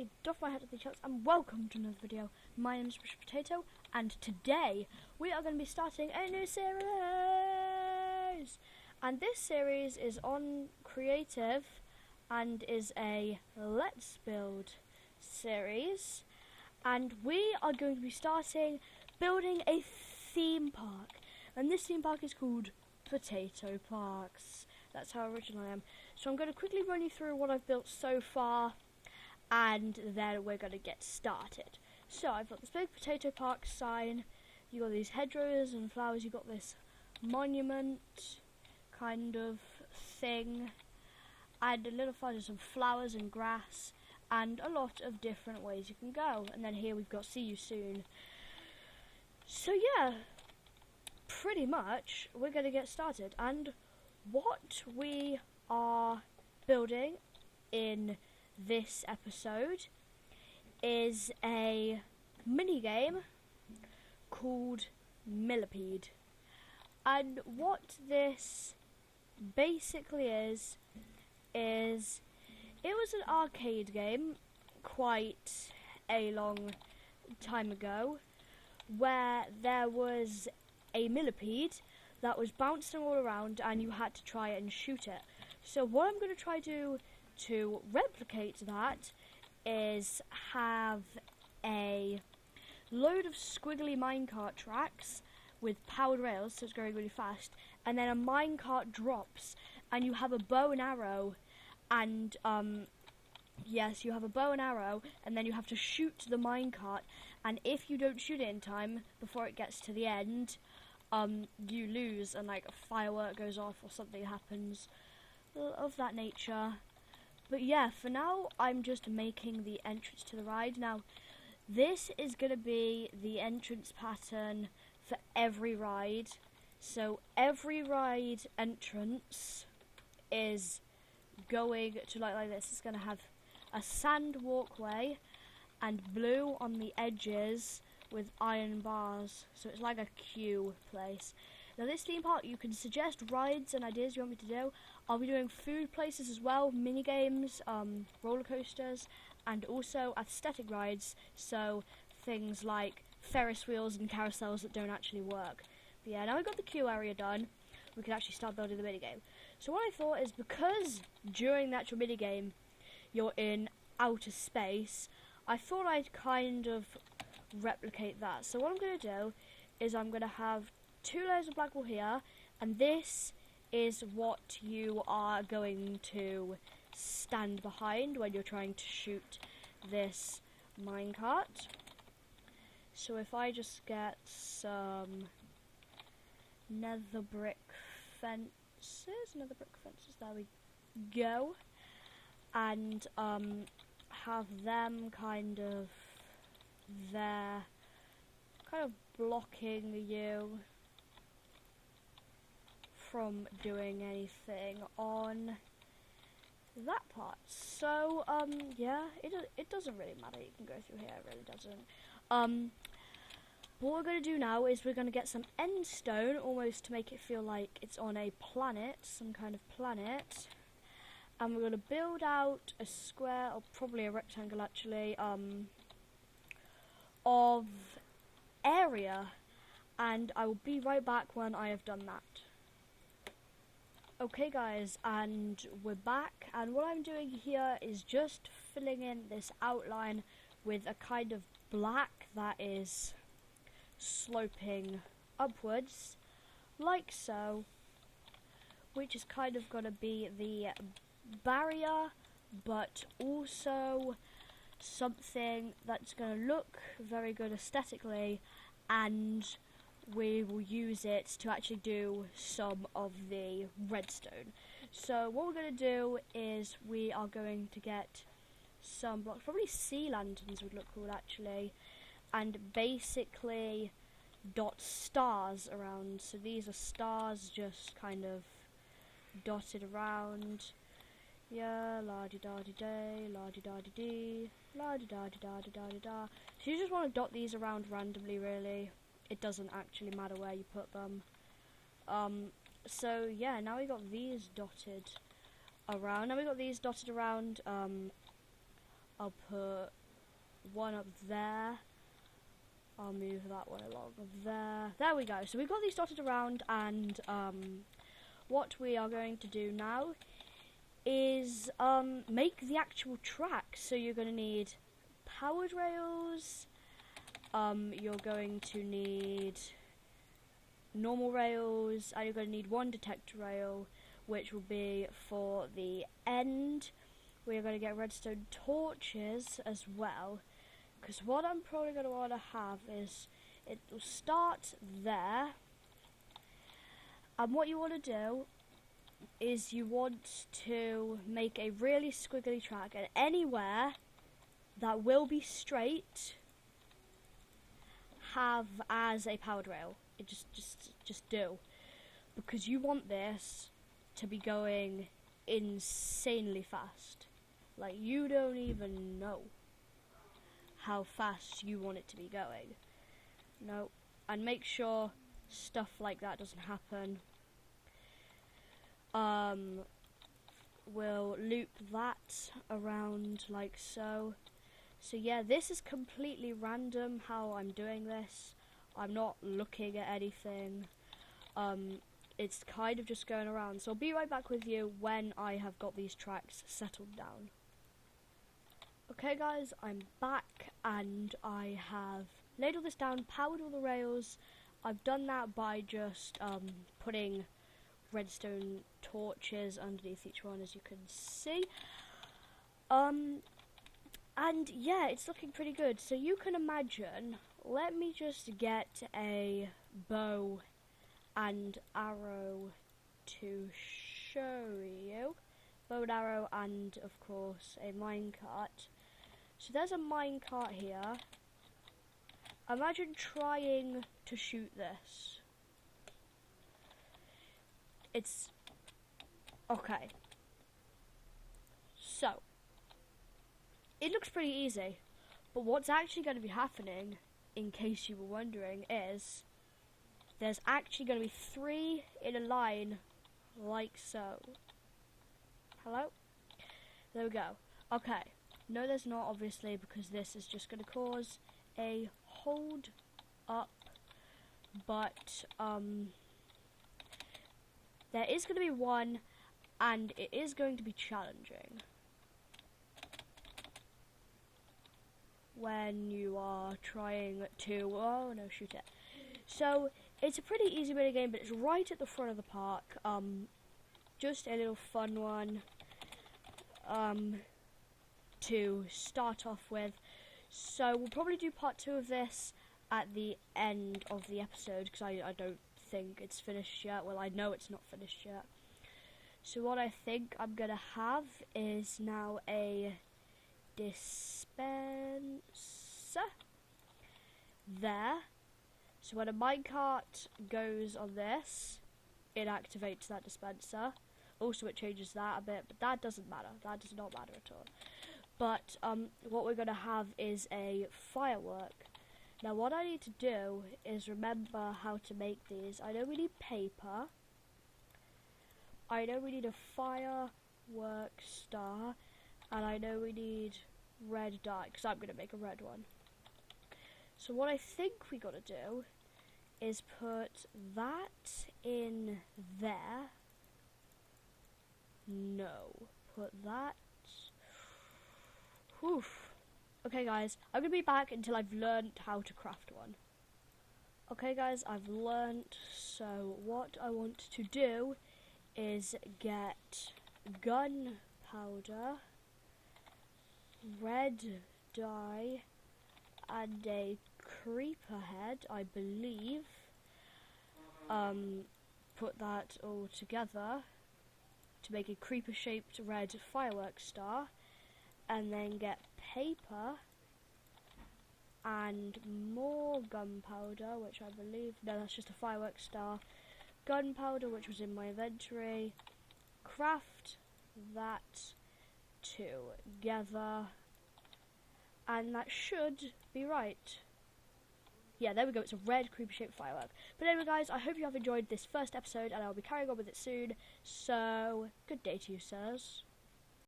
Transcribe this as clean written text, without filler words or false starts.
everybody, doff my hat to the chucks and welcome to another video. My name is Mr. Potato and today we are going to be starting a new series. And this series is on creative and is a let's build series. And we are going to be starting building a theme park. And this theme park is called Potato Parks. That's how original I am. So I'm going to quickly run you through what I've built so far, and then we're going to get started. So I've got this big potato park sign, you got these hedgerows and flowers, you got this monument kind of thing, and a little further some flowers and grass, and a lot of different ways you can go. And then here we've got see you soon. So yeah, pretty much we're going to get started. And what we are building in this episode is a mini game called Millipede. And what this basically is it was an arcade game quite a long time ago where there was a millipede that was bouncing all around and you had to try and shoot it. So what I'm going to try to replicate that is have a load of squiggly minecart tracks with powered rails, so it's going really fast, and then a minecart drops and you have a bow and arrow, and yes, you have a bow and arrow, and then you have to shoot the minecart, and if you don't shoot it in time before it gets to the end, you lose, and like a firework goes off or something happens of that nature. But yeah, for now I'm just making the entrance to the ride. Now this is going to be the entrance pattern for every ride. So every ride entrance is going to look like this. It's going to have a sand walkway and blue on the edges with iron bars, so it's like a queue place. Now this theme park, you can suggest rides and ideas you want me to do. I'll be doing food places as well, mini games, roller coasters, and also aesthetic rides, so things like Ferris wheels and carousels that don't actually work. But yeah, now we've got the queue area done, we can actually start building the mini game. So what I thought is, because during the actual mini game you're in outer space, I thought I'd kind of replicate that. So what I'm going to do is I'm going to have 2 layers of black wool here, and this is what you are going to stand behind when you're trying to shoot this minecart. So if I just get some nether brick fences, there we go, and have them kind of there, kind of blocking you from doing anything on that part. So yeah, it doesn't really matter, you can go through here, it really doesn't. What we're going to do now is we're going to get some end stone, almost to make it feel like it's on a planet, some kind of planet, and we're going to build out a square, or probably a rectangle actually, of area, and I will be right back when I have done that. Okay guys, and we're back, and what I'm doing here is just filling in this outline with a kind of black that is sloping upwards, like so, which is kind of going to be the barrier, but also something that's going to look very good aesthetically, and we will use it to actually do some of the redstone. So what we're going to do is we are going to get some blocks, probably sea lanterns would look cool actually, and basically dot stars around. So these are stars just kind of dotted around. Yeah, la-di-da-di-day, la-di-da-di-dee, la-di-da-di-da-di-da-di-da. So you just want to dot these around randomly, really. It doesn't actually matter where you put them. So yeah, now we got these dotted around. Now we got these dotted around I'll put one up there. I'll move that one along there. There we go. So we've got these dotted around, and what we are going to do now is make the actual track. So you're going to need powered rails. You're going to need normal rails, and you're going to need one detector rail, which will be for the end. We're going to get redstone torches as well, because what I'm probably going to want to have is, it will start there, and what you want to do is you want to make a really squiggly track, and anywhere that will be straight, have as a powered rail. It just do, because you want this to be going insanely fast. Like, you don't even know how fast you want it to be going. No, and make sure stuff like that doesn't happen. We'll loop that around like so. So yeah, this is completely random how I'm doing this. I'm not looking at anything. It's kind of just going around. So I'll be right back with you when I have got these tracks settled down. Okay guys, I'm back, and I have laid all this down, powered all the rails. I've done that by just putting redstone torches underneath each one, as you can see. And yeah, it's looking pretty good. So you can imagine, let me just get a bow and arrow to show you. Bow and arrow, and of course a minecart. So there's a minecart here. Imagine trying to shoot this. It's okay. So it looks pretty easy, but what's actually going to be happening, in case you were wondering, is there's actually going to be 3 in a line, like so. Hello? There we go. Okay. No, there's not, obviously, because this is just going to cause a hold up, but there is going to be one, and it is going to be challenging when you are trying to, oh no, shoot it. So it's a pretty easy mini game, but it's right at the front of the park. Just a little fun one to start off with. So we'll probably do part 2 of this at the end of the episode, because I don't think it's finished yet. Well, I know it's not finished yet. So what I think I'm going to have is now a dispenser there. So when a minecart goes on this, it activates that dispenser. Also, it changes that a bit, but that doesn't matter. That does not matter at all. But what we're going to have is a firework. Now, what I need to do is remember how to make these. I know we need paper. I know we need a firework star. And I know we need red dye, because I'm going to make a red one. So what I think we got to do is put that in there. No. Put that. Oof. Okay guys, I'm going to be back until I've learned how to craft one. Okay guys, I've learned. So what I want to do is get gunpowder, red dye, and a creeper head, I believe. Put that all together to make a creeper shaped red firework star, and then get paper and more gunpowder, which I believe, no, that's just a firework star, gunpowder, which was in my inventory, craft that together, and that should be right. Yeah, there we go, it's a red creeper shaped firework. But anyway guys, I hope you have enjoyed this first episode, and I'll be carrying on with it soon, so good day to you sirs.